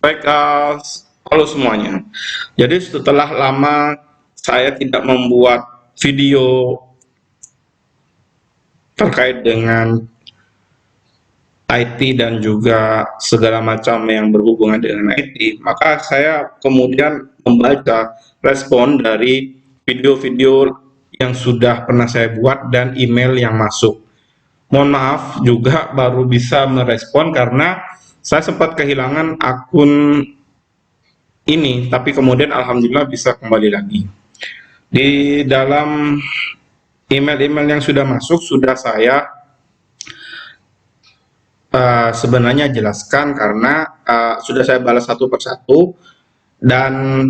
Baik, halo semuanya. Jadi setelah lama saya tidak membuat video terkait dengan IT dan juga segala macam yang berhubungan dengan IT, maka saya kemudian membaca respon dari video-video yang sudah pernah saya buat dan email yang masuk. Mohon maaf juga baru bisa merespon karena saya sempat kehilangan akun ini, tapi kemudian alhamdulillah bisa kembali lagi. Di dalam email-email yang sudah masuk sudah saya sebenarnya jelaskan karena sudah saya balas satu persatu, dan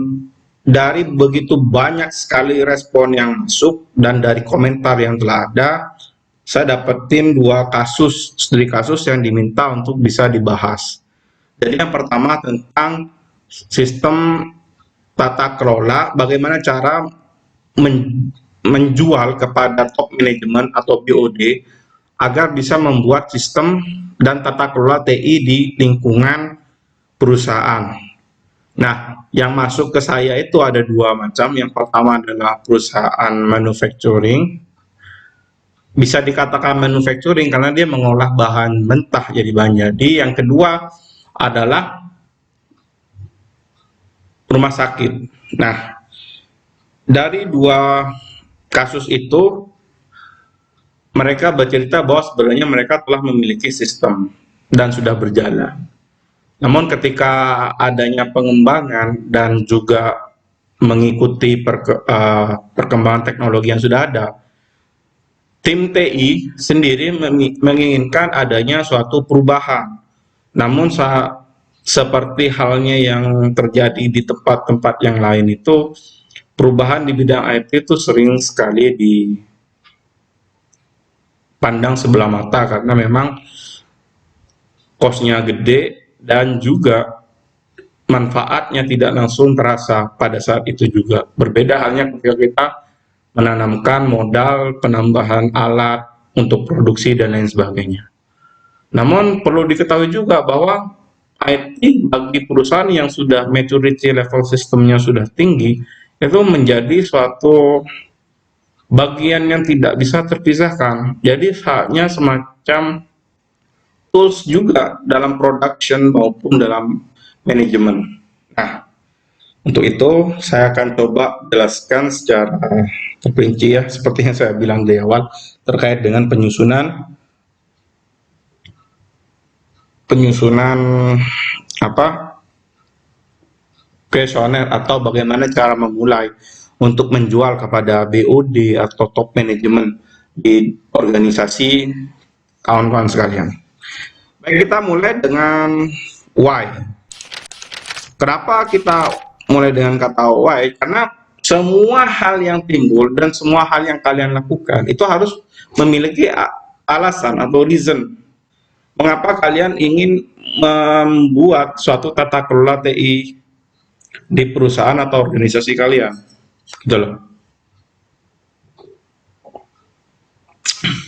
dari begitu banyak sekali respon yang masuk dan dari komentar yang telah ada, saya dapetin dua studi kasus yang diminta untuk bisa dibahas. Jadi yang pertama tentang sistem tata kelola, bagaimana cara menjual kepada top manajemen atau BOD agar bisa membuat sistem dan tata kelola TI di lingkungan perusahaan. Nah, yang masuk ke saya itu ada dua macam. Yang pertama adalah perusahaan manufacturing. Bisa dikatakan manufacturing karena dia mengolah bahan mentah jadi bahan jadi. Yang kedua adalah rumah sakit. Nah, dari dua kasus itu mereka bercerita bahwa sebenarnya mereka telah memiliki sistem dan sudah berjalan. Namun ketika adanya pengembangan dan juga mengikuti perkembangan teknologi yang sudah ada, tim TI sendiri menginginkan adanya suatu perubahan. Namun seperti halnya yang terjadi di tempat-tempat yang lain itu, perubahan di bidang IT itu sering sekali dipandang sebelah mata karena memang cost-nya gede dan juga manfaatnya tidak langsung terasa pada saat itu juga. Berbeda halnya ketika kita menanamkan modal penambahan alat untuk produksi dan lain sebagainya. Namun perlu diketahui juga bahwa IT bagi perusahaan yang sudah maturity level sistemnya sudah tinggi, itu menjadi suatu bagian yang tidak bisa terpisahkan. Jadi hanya semacam tools juga dalam production maupun dalam manajemen. Nah, untuk itu saya akan coba jelaskan secara terperinci ya, seperti yang saya bilang di awal terkait dengan penyusunan kuesioner atau bagaimana cara memulai untuk menjual kepada BOD atau top manajemen di organisasi kawan-kawan sekalian. Baik, kita mulai dengan why. Kenapa kita mulai dengan kata why? Karena semua hal yang timbul dan semua hal yang kalian lakukan itu harus memiliki alasan atau reason. Mengapa kalian ingin membuat suatu tata kelola TI di perusahaan atau organisasi kalian? Gitu loh.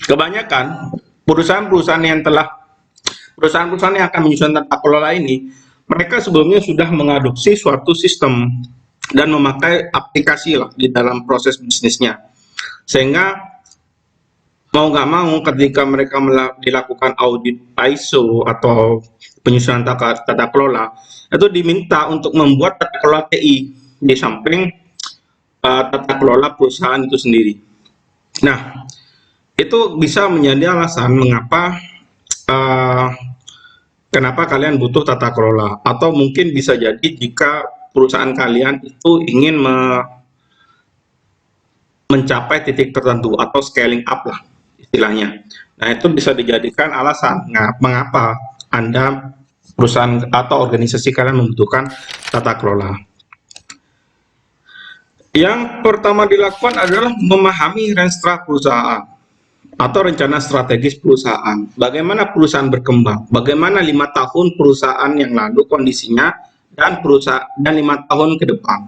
Kebanyakan perusahaan-perusahaan yang akan menyusun tata kelola ini, mereka sebelumnya sudah mengadopsi suatu sistem dan memakai aplikasi lah di dalam proses bisnisnya, sehingga mau nggak mau ketika mereka dilakukan audit ISO atau penyusunan tata kelola, itu diminta untuk membuat tata kelola TI di samping tata kelola perusahaan itu sendiri. Nah, itu bisa menjadi alasan mengapa kenapa kalian butuh tata kelola, atau mungkin bisa jadi jika perusahaan kalian itu ingin mencapai titik tertentu atau scaling up lah istilahnya. Nah, itu bisa dijadikan alasan mengapa Anda perusahaan atau organisasi kalian membutuhkan tata kelola. Yang pertama dilakukan adalah memahami renstra perusahaan atau rencana strategis perusahaan. Bagaimana perusahaan berkembang, bagaimana 5 tahun perusahaan yang lalu kondisinya, dan 5 tahun ke depan.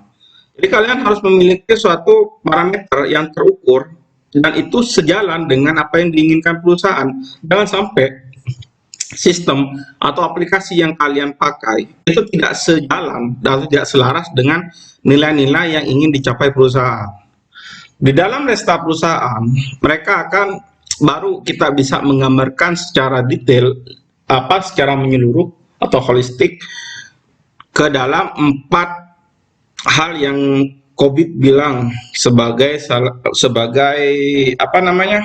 Jadi kalian harus memiliki suatu parameter yang terukur dan itu sejalan dengan apa yang diinginkan perusahaan. Jangan sampai sistem atau aplikasi yang kalian pakai itu tidak sejalan atau tidak selaras dengan nilai-nilai yang ingin dicapai perusahaan. Di dalam Resta perusahaan, mereka akan baru kita bisa menggambarkan secara detail secara menyeluruh atau holistik ke dalam 4 hal yang COVID bilang sebagai apa namanya?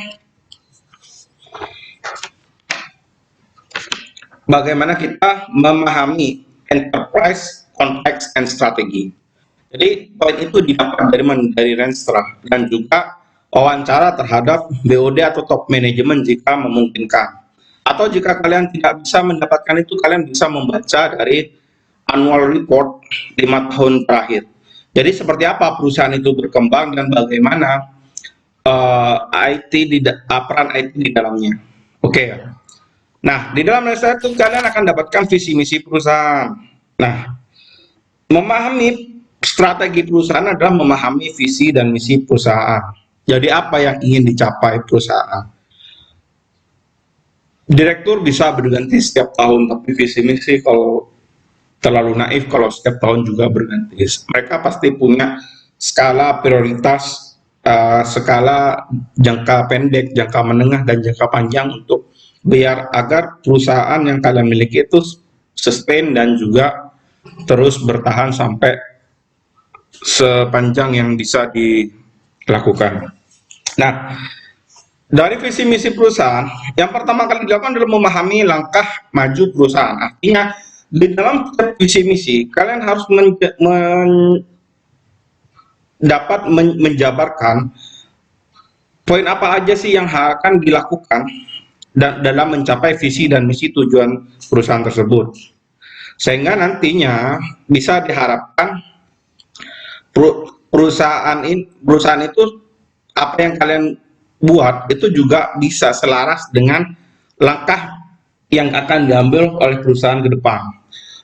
Bagaimana kita memahami enterprise, konteks, and strategi. Jadi poin itu didapat dari Renstra dan juga wawancara terhadap BOD atau top manajemen jika memungkinkan. Atau jika kalian tidak bisa mendapatkan itu, kalian bisa membaca dari annual report 5 tahun terakhir. Jadi seperti apa perusahaan itu berkembang dan bagaimana peran IT di dalamnya. Oke ya. Nah, di dalam Renstra itu kalian akan dapatkan visi misi perusahaan. Nah, memahami strategi perusahaan adalah memahami visi dan misi perusahaan. Jadi apa yang ingin dicapai perusahaan? Direktur bisa berganti setiap tahun, tapi visi misi kalau terlalu naif kalau setiap tahun juga berganti. Mereka pasti punya skala prioritas, skala jangka pendek, jangka menengah, dan jangka panjang untuk biar agar perusahaan yang kalian miliki itu sustain dan juga terus bertahan sampai sepanjang yang bisa dilakukan. Nah, dari visi misi perusahaan, yang pertama kali dilakukan adalah memahami langkah maju perusahaan. Artinya, di dalam visi misi, kalian harus dapat menjabarkan poin apa aja sih yang akan dilakukan dalam mencapai visi dan misi tujuan perusahaan tersebut. Sehingga nantinya bisa diharapkan perusahaan itu apa yang kalian buat itu juga bisa selaras dengan langkah yang akan diambil oleh perusahaan ke depan.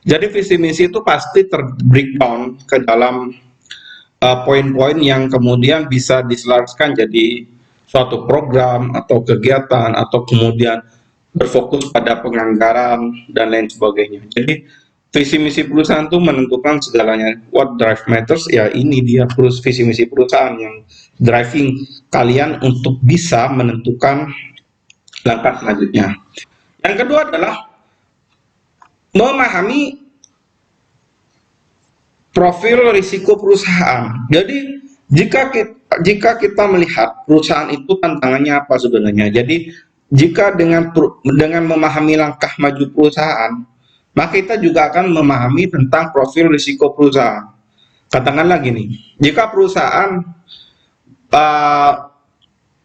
Jadi visi misi itu pasti breakdown ke dalam poin-poin yang kemudian bisa diselaraskan jadi suatu program atau kegiatan atau kemudian berfokus pada penganggaran dan lain sebagainya. Jadi visi misi perusahaan itu menentukan segalanya. What drive matters, ya ini dia visi misi perusahaan yang driving kalian untuk bisa menentukan langkah selanjutnya. Yang kedua adalah memahami profil risiko perusahaan. Jadi jika kita melihat perusahaan itu tantangannya apa sebenarnya. Jadi jika dengan memahami langkah maju perusahaan, maka kita juga akan memahami tentang profil risiko perusahaan. Katakanlah gini, jika perusahaan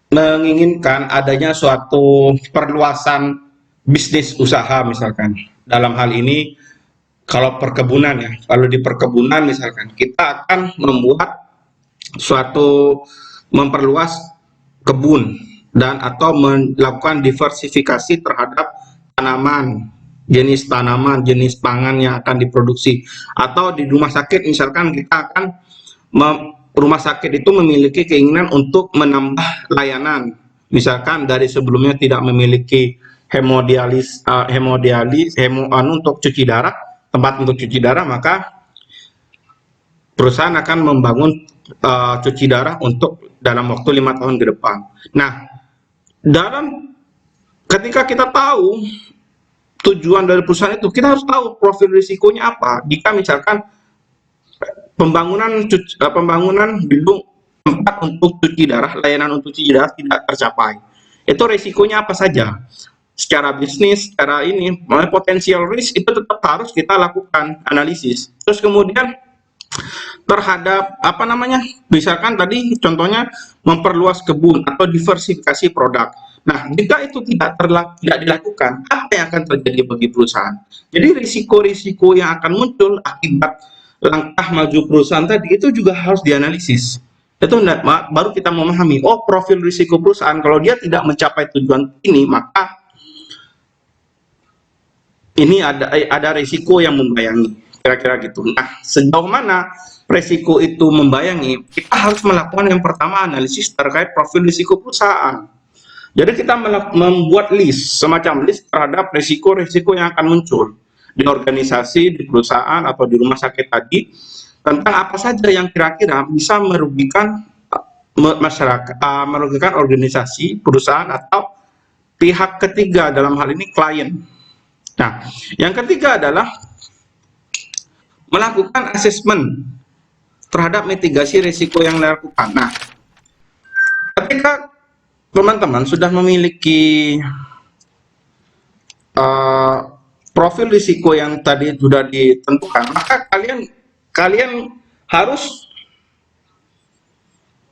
menginginkan adanya suatu perluasan bisnis usaha misalkan, dalam hal ini kalau perkebunan ya, kalau di perkebunan misalkan, kita akan memperluas kebun dan atau melakukan diversifikasi terhadap jenis tanaman, jenis pangan yang akan diproduksi. Atau di rumah sakit misalkan kita akan rumah sakit itu memiliki keinginan untuk menambah layanan. Misalkan dari sebelumnya tidak memiliki hemodialis untuk cuci darah, tempat untuk cuci darah, maka perusahaan akan membangun cuci darah untuk dalam waktu 5 tahun ke depan. Nah, ketika kita tahu tujuan dari perusahaan itu, kita harus tahu profil risikonya apa. Jika misalkan pembangunan gedung tempat untuk cuci darah, layanan untuk cuci darah tidak tercapai, itu risikonya apa saja? Secara bisnis, secara potensial risk itu tetap harus kita lakukan analisis. Terus kemudian terhadap misalkan tadi contohnya memperluas kebun atau diversifikasi produk. Nah, jika itu tidak dilakukan, apa yang akan terjadi bagi perusahaan? Jadi risiko-risiko yang akan muncul akibat langkah maju perusahaan tadi itu juga harus dianalisis. Itu baru kita memahami, oh profil risiko perusahaan kalau dia tidak mencapai tujuan ini, maka ini ada risiko yang membayangi, kira-kira gitu. Nah, sejauh mana risiko itu membayangi, kita harus melakukan yang pertama analisis terkait profil risiko perusahaan. Jadi kita membuat list, semacam list terhadap risiko-risiko yang akan muncul di organisasi, di perusahaan, atau di rumah sakit tadi, tentang apa saja yang kira-kira bisa merugikan masyarakat, merugikan organisasi, perusahaan, atau pihak ketiga, dalam hal ini klien. Nah, yang ketiga adalah melakukan asesmen terhadap mitigasi risiko yang dilakukan. Nah, ketika teman-teman sudah memiliki profil risiko yang tadi sudah ditentukan, maka kalian harus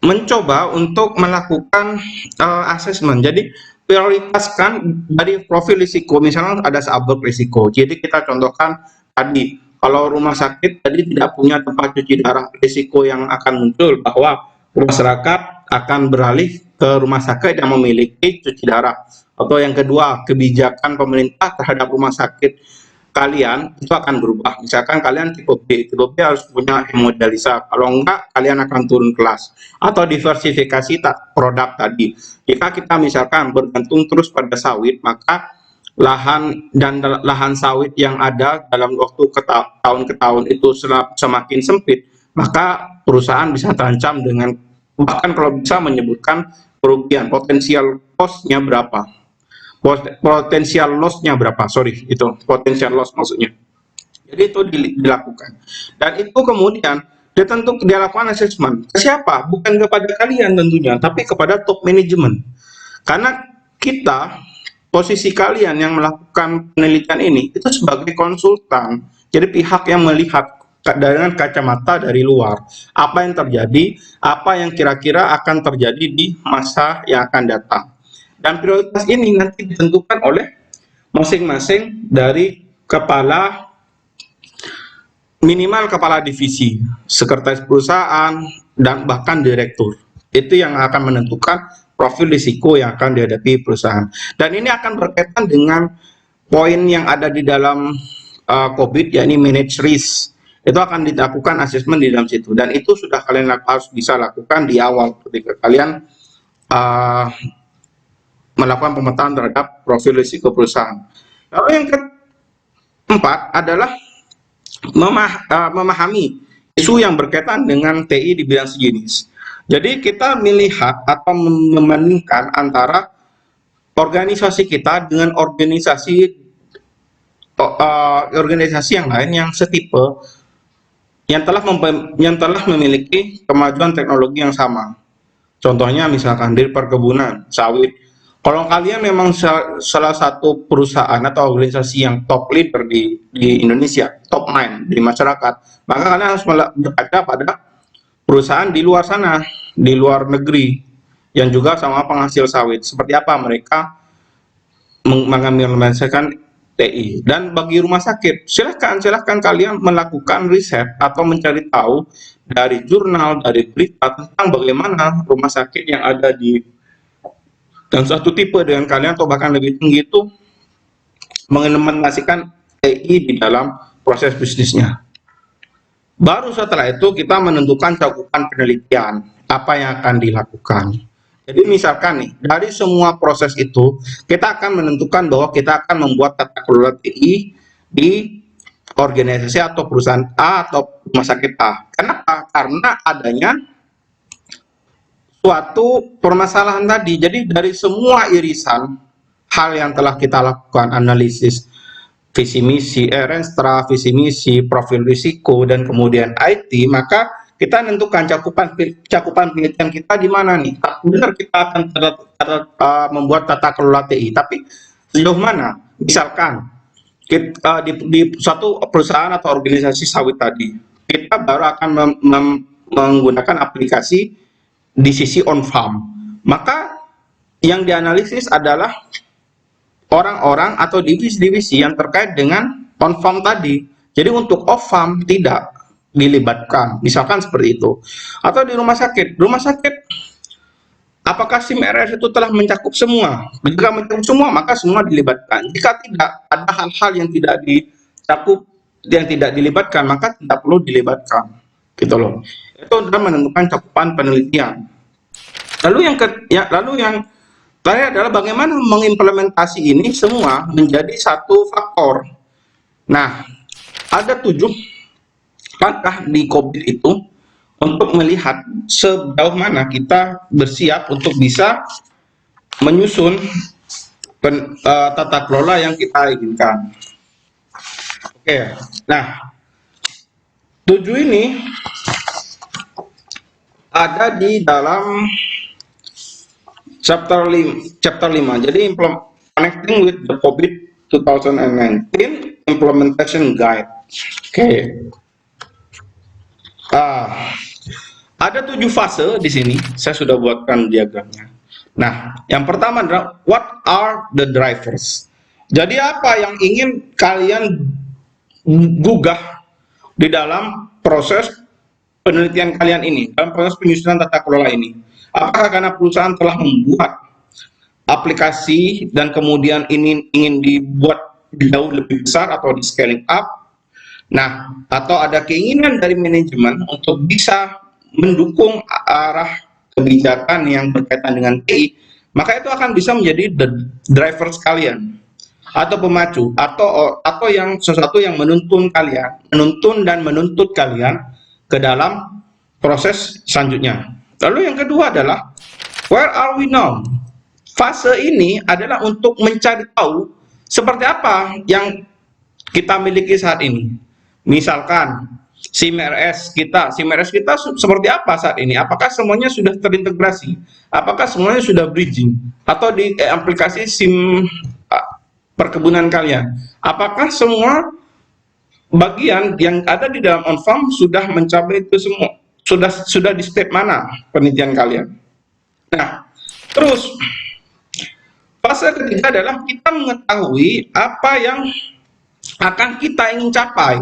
mencoba untuk melakukan asesmen. Jadi prioritaskan dari profil risiko. Misalnya ada seabek risiko. Jadi kita contohkan tadi, kalau rumah sakit tadi tidak punya tempat cuci darah, risiko yang akan muncul bahwa masyarakat akan beralih ke rumah sakit yang memiliki cuci darah. Atau yang kedua, kebijakan pemerintah terhadap rumah sakit kalian itu akan berubah. Misalkan kalian tipe B harus punya hemodialisa, kalau enggak kalian akan turun kelas. Atau diversifikasi produk tadi, jika kita misalkan bergantung terus pada sawit, maka lahan sawit yang ada dalam waktu tahun ke tahun itu semakin sempit, maka perusahaan bisa terancam dengan, bahkan kalau bisa menyebutkan kerugian, potensial cost-nya berapa, potensial loss-nya berapa, sorry, itu potensial loss maksudnya. Jadi itu dilakukan, dan itu kemudian dilakukan assessment ke siapa? Bukan kepada kalian tentunya, tapi kepada top manajemen. Karena kita, posisi kalian yang melakukan penelitian ini itu sebagai konsultan, jadi pihak yang melihat dengan kacamata dari luar apa yang terjadi, apa yang kira-kira akan terjadi di masa yang akan datang. Dan prioritas ini nanti ditentukan oleh masing-masing dari minimal kepala divisi, sekretaris perusahaan, dan bahkan direktur. Itu yang akan menentukan profil risiko yang akan dihadapi perusahaan. Dan ini akan berkaitan dengan poin yang ada di dalam COVID, yakni manage risk. Itu akan dilakukan asesmen di dalam situ. Dan itu sudah kalian harus bisa lakukan di awal ketika kalian melakukan pemetaan terhadap profil risiko perusahaan. Lalu yang keempat adalah memahami isu yang berkaitan dengan TI di bidang sejenis. Jadi kita melihat atau membandingkan antara organisasi kita dengan organisasi yang lain yang setipe, yang telah memiliki kemajuan teknologi yang sama. Contohnya misalkan di perkebunan sawit. Kalau kalian memang salah satu perusahaan atau organisasi yang top leader di Indonesia, top 9 di masyarakat, maka kalian harus berkaca pada perusahaan di luar sana, di luar negeri, yang juga sama penghasil sawit. Seperti apa mereka mengambil TI. Dan bagi rumah sakit, silahkan kalian melakukan riset atau mencari tahu dari jurnal, dari berita tentang bagaimana rumah sakit yang ada di dan satu tipe dengan kalian atau bahkan lebih tinggi itu mengimplementasikan TI di dalam proses bisnisnya. Baru setelah itu kita menentukan cakupan penelitian apa yang akan dilakukan. Jadi misalkan nih, dari semua proses itu kita akan menentukan bahwa kita akan membuat tata kelola TI di organisasi atau perusahaan A atau rumah sakit A. Kenapa? Karena adanya suatu permasalahan tadi. Jadi dari semua irisan hal yang telah kita lakukan, analisis visi misi, Renstra, visi misi, profil risiko, dan kemudian IT, maka kita menentukan cakupan penelitian kita di mana nih. Benar kita akan membuat tata kelola TI, tapi sejauh mana? Misalkan kita, di suatu perusahaan atau organisasi sawit tadi, kita baru akan menggunakan aplikasi di sisi on farm, maka yang dianalisis adalah orang-orang atau divisi-divisi yang terkait dengan on farm tadi. Jadi untuk off farm tidak dilibatkan, misalkan seperti itu. Atau di rumah sakit, apakah SIM RS itu telah mencakup semua? Jika mencakup semua, maka semua dilibatkan. Jika tidak, ada hal-hal yang tidak dicakup, yang tidak dilibatkan, maka tidak perlu dilibatkan, gitu loh. Itu adalah menentukan cakupan penelitian. Lalu yang Terakhir adalah bagaimana mengimplementasi ini semua menjadi satu faktor. Nah, ada 7 langkah di COVID itu untuk melihat sejauh mana kita bersiap untuk bisa menyusun tata kelola yang kita inginkan. Oke, nah 7 ini ada di dalam chapter 5. Jadi connecting with the COVID 2019 implementation guide. Oke. Ada 7 fase di sini. Saya sudah buatkan diagramnya. Nah, yang pertama adalah what are the drivers. Jadi apa yang ingin kalian gugah di dalam proses penelitian kalian ini, dalam proses penyusunan tata kelola ini? Apakah karena perusahaan telah membuat aplikasi dan kemudian ini ingin dibuat jauh lebih besar atau di scaling up? Nah, atau ada keinginan dari manajemen untuk bisa mendukung arah kebijakan yang berkaitan dengan TI, maka itu akan bisa menjadi the driver sekalian atau pemacu atau yang sesuatu yang menuntun dan menuntut kalian ke dalam proses selanjutnya. Lalu yang kedua adalah where are we now? Fase ini adalah untuk mencari tahu seperti apa yang kita miliki saat ini. Misalkan SIM-RS kita seperti apa saat ini? Apakah semuanya sudah terintegrasi? Apakah semuanya sudah bridging? Atau di aplikasi SIM perkebunan kalian? Apakah semua bagian yang ada di dalam on-farm sudah mencapai itu semua? Sudah di step mana penelitian kalian? Nah, terus fase ketiga adalah kita mengetahui apa yang akan kita ingin capai.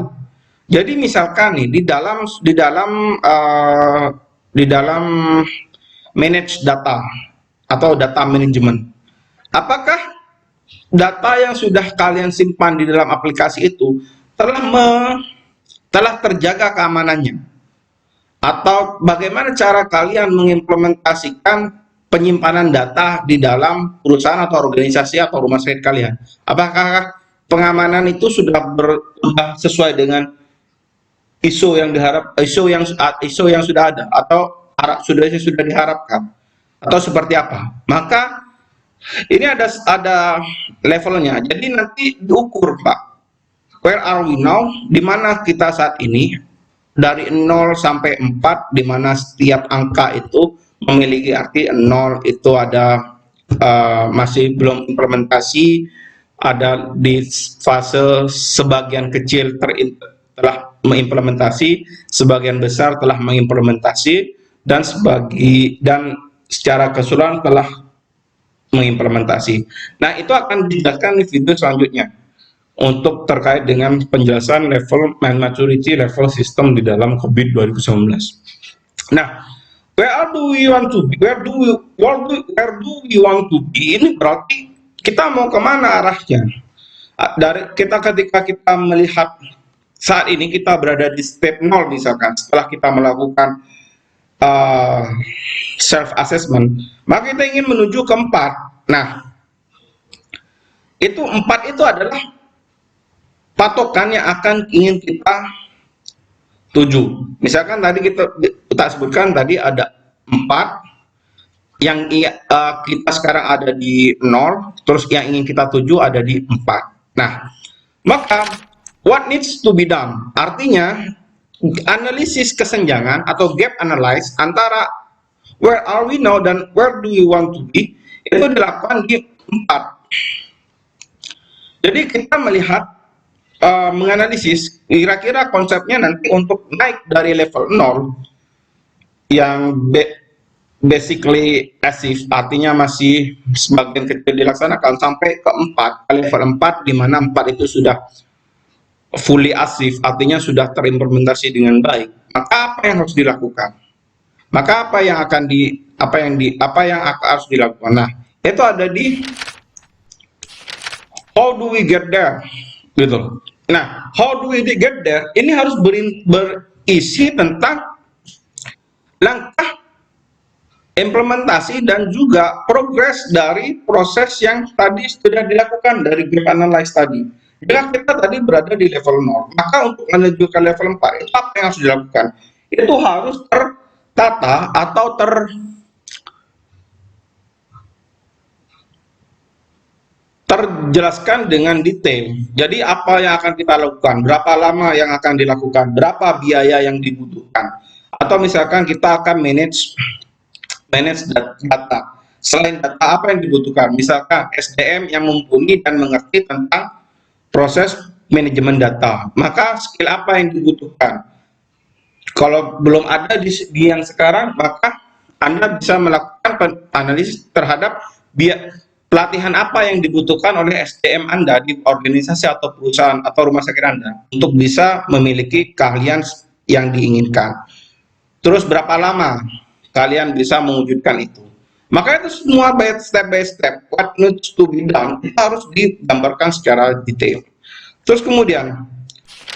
Jadi misalkan nih di dalam manage data atau data management, apakah data yang sudah kalian simpan di dalam aplikasi itu telah terjaga keamanannya? Atau bagaimana cara kalian mengimplementasikan penyimpanan data di dalam perusahaan atau organisasi atau rumah sakit kalian? Apakah pengamanan itu sudah sesuai dengan ISO yang sudah ada atau sudah diharapkan atau seperti apa? Maka ini ada levelnya. Jadi nanti diukur, Pak. Where are we now? Di mana kita saat ini? Dari 0 sampai 4, di mana setiap angka itu memiliki arti. 0 itu ada masih belum implementasi, ada di fase sebagian kecil telah mengimplementasi, sebagian besar telah mengimplementasi, dan secara keseluruhan telah mengimplementasi. Nah, itu akan dijelaskan di video selanjutnya untuk terkait dengan penjelasan level maturity level sistem di dalam COVID 2019. Nah, where do we want to be? Where do we want to be? Ini berarti kita mau kemana arahnya? Ketika kita melihat saat ini kita berada di step 0 misalkan, setelah kita melakukan self assessment, maka kita ingin menuju ke 4. Nah, itu 4 itu adalah patokan yang akan ingin kita tuju. Misalkan tadi kita sebutkan tadi ada 4 yang kita sekarang ada di 0, terus yang ingin kita tuju ada di 4. Nah, maka what needs to be done? Artinya analisis kesenjangan atau gap analysis antara where are we now dan where do we want to be itu dilakukan di 4. Jadi kita melihat menganalisis kira-kira konsepnya nanti untuk naik dari level 0 yang basically passive, artinya masih sebagian kecil dilaksanakan, sampai ke 4, level 4, di mana 4 itu sudah fully active, artinya sudah terimplementasi dengan baik. Maka apa yang harus dilakukan? Maka apa yang harus dilakukan? Nah, itu ada di how do we get there, gitu. Nah, how do we get there? Ini harus berisi tentang langkah implementasi dan juga progres dari proses yang tadi sudah dilakukan dari gap analyze tadi. Jika kita tadi berada di level 0, maka untuk menuju ke level 4, itu apa yang harus dilakukan? Itu harus tertata atau terjelaskan dengan detail. Jadi apa yang akan kita lakukan, berapa lama yang akan dilakukan, berapa biaya yang dibutuhkan. Atau misalkan kita akan manage data. Selain data, apa yang dibutuhkan? Misalkan SDM yang mumpuni dan mengerti tentang proses manajemen data. Maka skill apa yang dibutuhkan? Kalau belum ada di yang sekarang, maka Anda bisa melakukan analisis terhadap pelatihan apa yang dibutuhkan oleh SDM Anda di organisasi atau perusahaan atau rumah sakit Anda untuk bisa memiliki keahlian yang diinginkan. Terus berapa lama kalian bisa mewujudkan itu? Maka itu semua step by step, what needs to be done, itu harus digambarkan secara detail. Terus kemudian,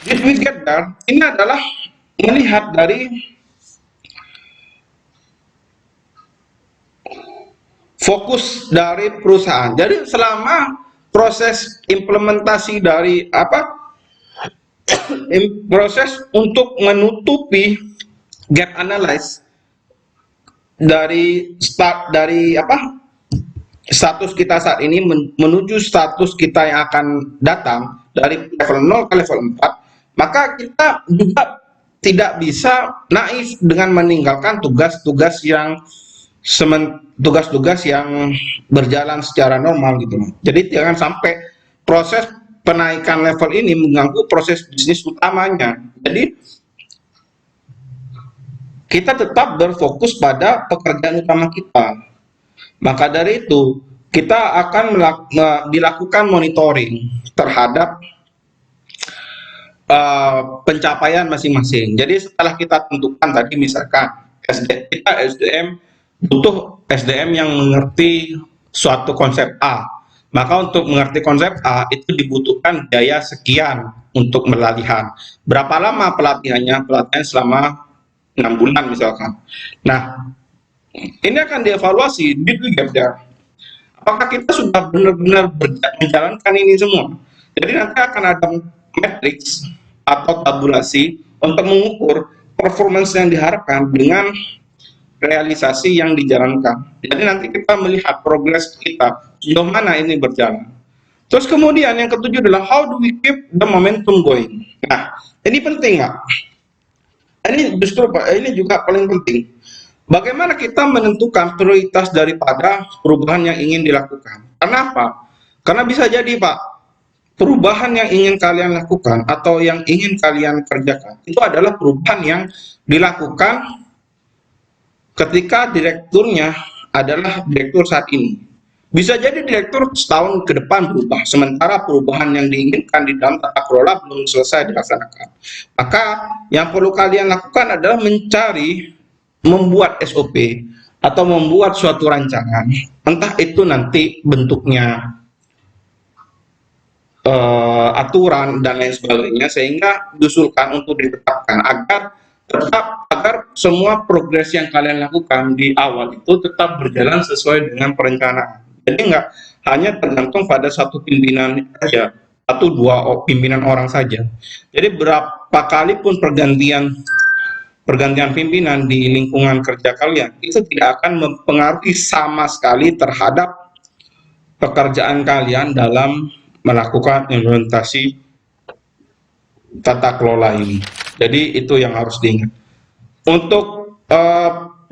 did we get there? Ini adalah melihat dari fokus dari perusahaan. Jadi selama proses implementasi dari proses untuk menutupi gap analysis dari status kita saat ini menuju status kita yang akan datang dari level 0 ke level 4, maka kita juga tidak bisa naif dengan meninggalkan tugas-tugas yang berjalan secara normal gitu. Jadi jangan sampai proses penaikan level ini mengganggu proses bisnis utamanya. Jadi kita tetap berfokus pada pekerjaan utama kita. Maka dari itu, kita akan dilakukan monitoring terhadap pencapaian masing-masing. Jadi setelah kita tentukan tadi misalkan kita SDM butuh SDM yang mengerti suatu konsep A. Maka untuk mengerti konsep A itu dibutuhkan biaya sekian untuk pelatihan. Berapa lama pelatihannya? Pelatihan selama 6 bulan misalkan. Nah, ini akan dievaluasi, did we get there? Apakah kita sudah benar-benar menjalankan ini semua? Jadi nanti akan ada matriks atau tabulasi untuk mengukur performance yang diharapkan dengan realisasi yang dijalankan. Jadi nanti kita melihat progres kita, sejauh mana ini berjalan. Terus kemudian yang ketujuh adalah how do we keep the momentum going? Nah, ini penting nggak? Ini juga paling penting. Bagaimana kita menentukan prioritas daripada perubahan yang ingin dilakukan? Kenapa? Karena bisa jadi Pak, perubahan yang ingin kalian lakukan atau yang ingin kalian kerjakan itu adalah perubahan yang dilakukan ketika direkturnya adalah direktur saat ini. Bisa jadi direktur setahun ke depan berubah, sementara perubahan yang diinginkan di dalam tata kelola belum selesai dilaksanakan. Maka yang perlu kalian lakukan adalah membuat SOP atau membuat suatu rancangan, entah itu nanti bentuknya aturan dan lain sebagainya, sehingga diusulkan untuk ditetapkan agar semua progres yang kalian lakukan di awal itu tetap berjalan sesuai dengan perencanaan. Jadi nggak hanya tergantung pada satu pimpinan saja, satu dua pimpinan orang saja. Jadi berapa kali pun pergantian pimpinan di lingkungan kerja kalian itu tidak akan mempengaruhi sama sekali terhadap pekerjaan kalian dalam melakukan implementasi tata kelola ini. Jadi itu yang harus diingat. Untuk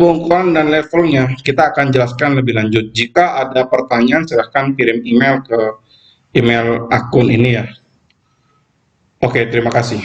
pengukuran dan levelnya kita akan jelaskan lebih lanjut. Jika ada pertanyaan silahkan kirim email ke email akun ini ya. Oke, terima kasih.